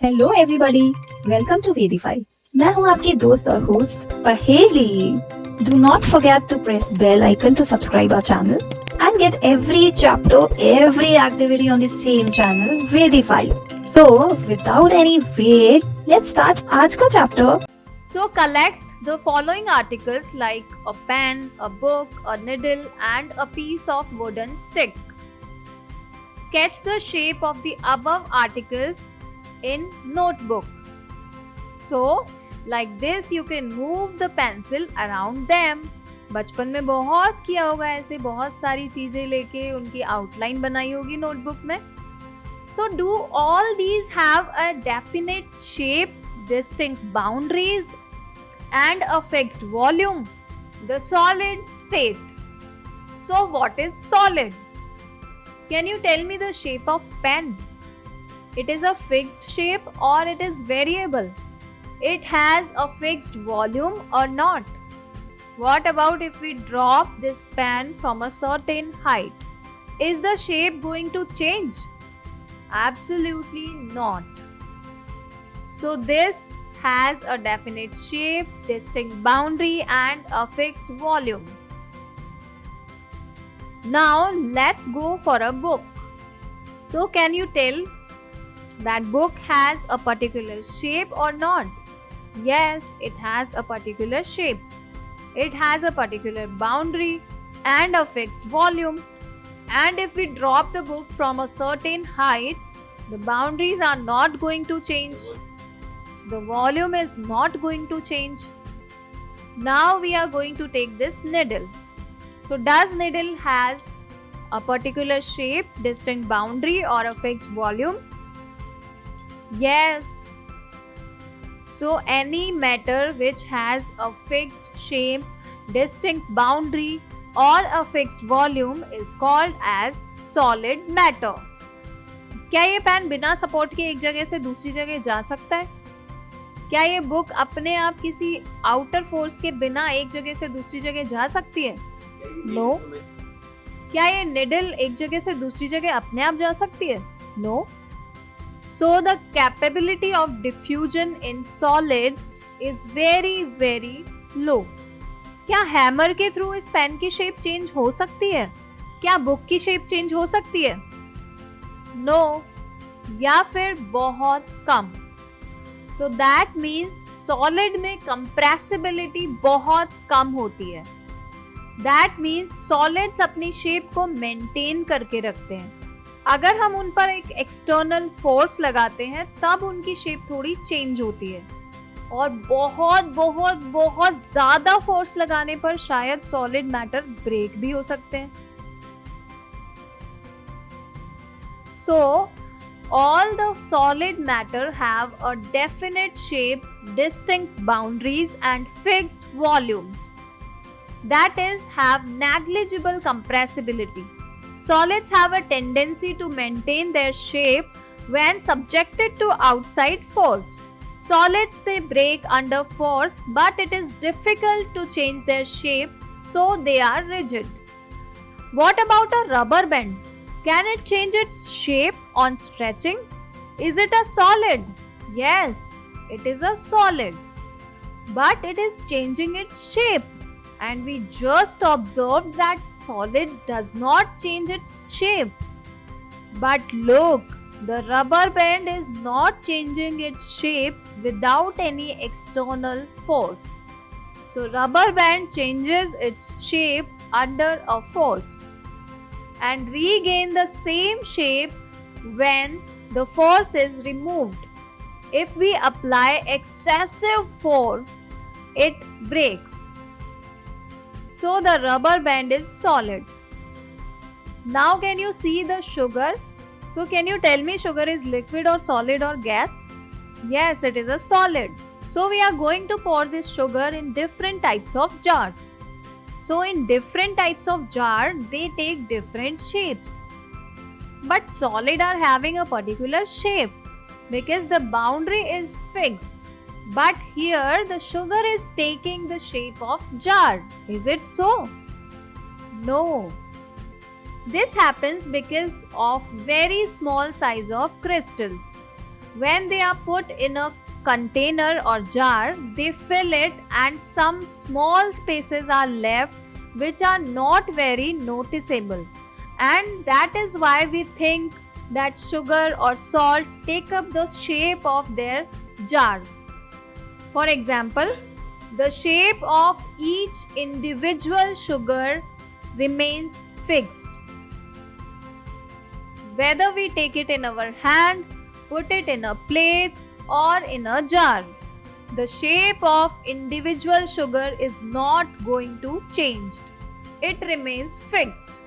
Hello everybody, welcome to Vedify. मैं हूं आपकी दोस्त और host Paheli. Do not forget to press bell icon to subscribe our channel and get every chapter, every activity on the same channel Vedify. So without any wait, let's start आज का chapter. So collect the following articles like a pen, a book, a needle and a piece of wooden stick. Sketch the shape of the above articles in notebook. So, like this you can move the pencil around them. बचपन में बहुत किया होगा ऐसे, बहुत सारी चीजें लेके उनकी आउटलाइन बनाई होगी नोटबुक में. So, do all these have a definite shape, distinct boundaries and a fixed volume? The solid state. So, what is solid? Can you tell me the shape of pen? It is a fixed shape or it is variable? It has a fixed volume or not? What about if we drop this pen from a certain height? Is the shape going to change? Absolutely not. So this has a definite shape, distinct boundary and a fixed volume. Now let's go for a book. So can you tell that book has a particular shape or not? Yes, it has a particular shape. It has a particular boundary and a fixed volume. And if we drop the book from a certain height, the boundaries are not going to change. The volume is not going to change. Now we are going to take this needle. So does needle has a particular shape, distinct boundary or a fixed volume? Yes. So any matter which has a fixed shape, distinct boundary or a fixed volume is called as solid matter. क्या ये pen बिना support के एक जगह से दूसरी जगह जा सकता है? क्या ये बुक अपने आप किसी आउटर फोर्स के बिना एक जगह से दूसरी जगह जा सकती है? नो. क्या ये निडल एक जगह से दूसरी जगह अपने आप जा सकती है? No. So the capability of diffusion in solid is very very low. क्या हैमर के थ्रू इस पेन की शेप चेंज हो सकती है? क्या बुक की शेप चेंज हो सकती है? नो. या फिर बहुत कम. So that means solid में compressibility बहुत कम होती है. That means solids अपनी शेप को मेंटेन करके रखते हैं. अगर हम उन पर एक एक्सटर्नल फोर्स लगाते हैं तब उनकी शेप थोड़ी चेंज होती है और बहुत बहुत बहुत ज्यादा फोर्स लगाने पर शायद सॉलिड मैटर ब्रेक भी हो सकते हैं. So all the solid matter have a definite shape, distinct boundaries and fixed volumes. That is have negligible compressibility. Solids have a tendency to maintain their shape when subjected to outside force. Solids may break under force, but it is difficult to change their shape, so they are rigid. What about a rubber band? Can it change its shape on stretching? Is it a solid? Yes, it is a solid, but it is changing its shape. And we just observed that solid does not change its shape. But look, the rubber band is not changing its shape without any external force. So rubber band changes its shape under a force and regain the same shape when the force is removed. If we apply excessive force, it breaks. So the rubber band is solid. Now can you see the sugar? So can you tell me sugar is liquid or solid or gas? Yes, it is a solid. So we are going to pour this sugar in different types of jars. So in different types of jar, they take different shapes. But solid are having a particular shape because the boundary is fixed. But here the sugar is taking the shape of jar. Is it so? No. This happens because of very small size of crystals. When they are put in a container or jar, they fill it and some small spaces are left which are not very noticeable. And that is why we think that sugar or salt take up the shape of their jars. For example, the shape of each individual sugar remains fixed. Whether we take it in our hand, put it in a plate or in a jar, the shape of individual sugar is not going to change. It remains fixed.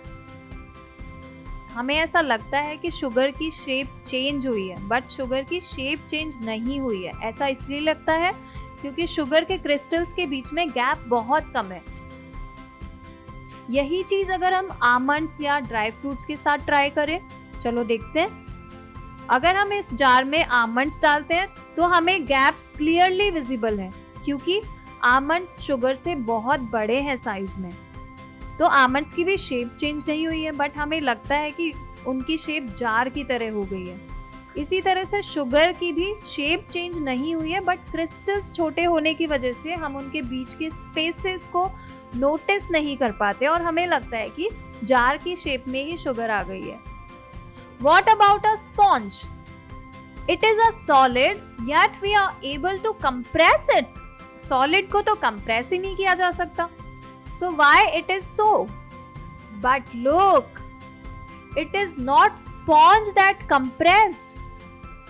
हमें ऐसा लगता है कि sugar की shape change हुई है, but sugar की shape change नहीं हुई है। ऐसा इसलिए लगता है क्योंकि शुगर के क्रिस्टल्स के बीच में गैप बहुत कम है। यही चीज अगर हम आमंड्स या ड्राई फ्रूट्स के साथ ट्राई करें, चलो देखते हैं। अगर हम इस जार में आमंड्स डालते हैं तो हमें गैप्स क्लियरली विजिबल हैं क्योंकि आमंड्स शुगर से बहुत बड़े हैं साइज में। तो आमंड्स की भी शेप चेंज नहीं हुई है, बट हमें लगता है कि उनकी शेप जार की तरह हो गई है। इसी तरह से शुगर की भी शेप चेंज नहीं हुई है, बट क्रिस्टल्स छोटे होने की वजह से हम उनके बीच के स्पेसेस को नोटिस नहीं कर पाते और हमें लगता है कि जार की शेप में ही शुगर आ गई है। What about a sponge? It is a solid, yet we are able to compress it. Solid को तो compress ही नहीं किया जा सकता। So why it is so? But look, it is not sponge that compressed.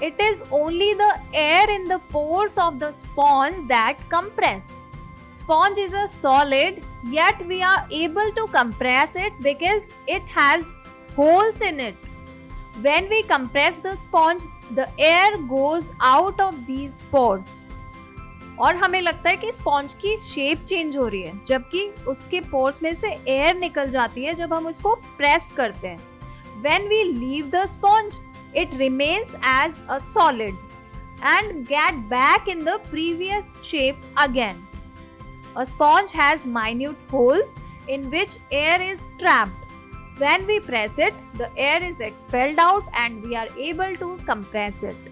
It is only the air in the pores of the sponge that compress. Sponge is a solid, yet we are able to compress it because it has holes in it. When we compress the sponge, the air goes out of these pores. और हमें लगता है कि sponge की shape change हो रही है, जबकि उसके पोर्स में से एयर निकल जाती है जब हम उसको प्रेस करते हैं। When we leave the sponge, it remains as a solid and get back in the previous shape again. A sponge has minute holes in which air is trapped. When we press it, the air is expelled out and we are able to compress it.